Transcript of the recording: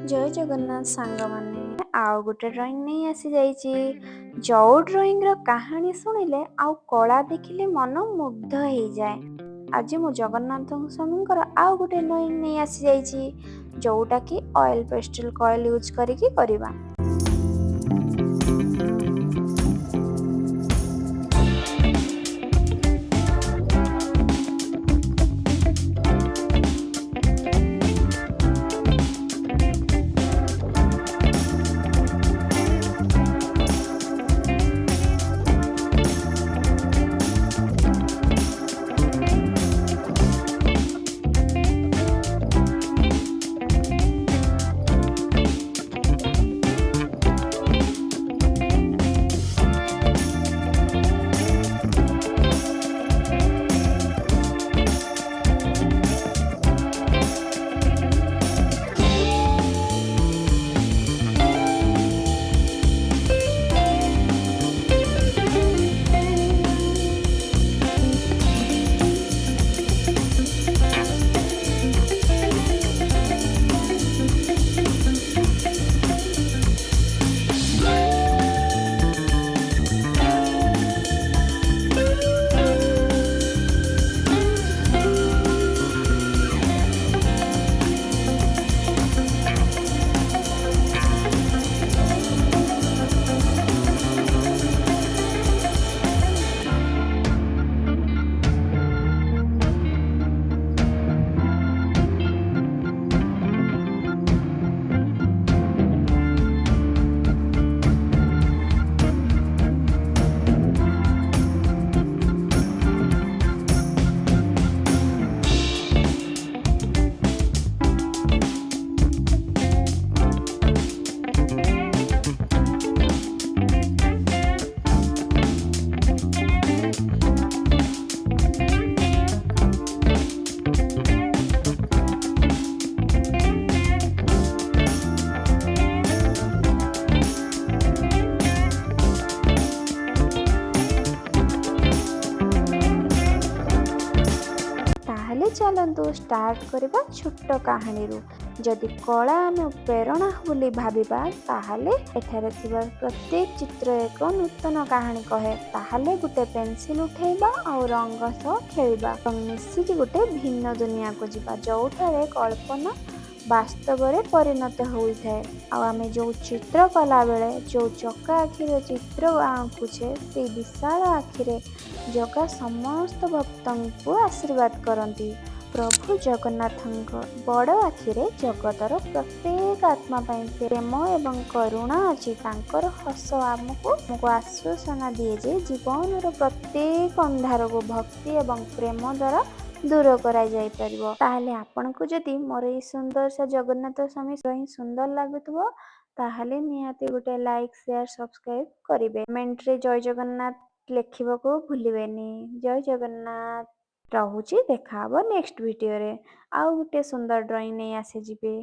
जय जगन्नाथ सांगमाने आउ गोटे ड्रॉइंग नहीं आसी जाइए। जो ड्रॉइंग रो कहानी सुनिले आउ कला देखिले मन मुग्ध हो जाए। आज मु जगन्नाथ स्वामी आउ गोटे ड्रॉइंग नहीं आसी जाइए, जोटा कि ऑयल पेस्टल कॉइल यूज करिकी करिबा। ताहले चलतु स्टार्ट करबा छोट कहानी रू। जदि कला आम प्रेरणा बोली भाविबा ताहले एठारे थिबा प्रत्येक चित्र एक नूतन कहानी कहे। ताहले गुटे पेंसिल उठेबा और रंग सह खेलिबा और मिसिकी गुटे भिन्न दुनिया को जिबा, जोठारे कल्पना वास्तव रे परिणत होइथाए। आम जो चित्र कला बेले जो चका आखिरे चित्र आंकुछे से विशाल आखिरे जगा समस्त भक्तों को आशीर्वाद करती। प्रभु जगन्नाथ बड़ आखिरे जगतर प्रत्येक आत्मा प्रेम एवं करुणा अच्छी। तांकर हस आमको आश्वासना दिए जे जीवन प्रत्येक अंधार को भक्ति एवं प्रेम द्वारा दूर कराई जाई परिबो। ताहले आपन को जदि मोर ई सुंदर सा जगन्नाथ स्वामी ड्रॉइंग सुंदर लागुथबो ताहले निहाती गोटे लाइक शेयर सब्सक्राइब करिवे। कमेंट रे जय जगन्नाथ लेखिबको भूलिबेनी। जय जगन्नाथ। रहुची, देखा हबो नेक्स्ट वीडियो रे आउ गोटे सुंदर ड्रॉइंग नहीं आसे जिबे।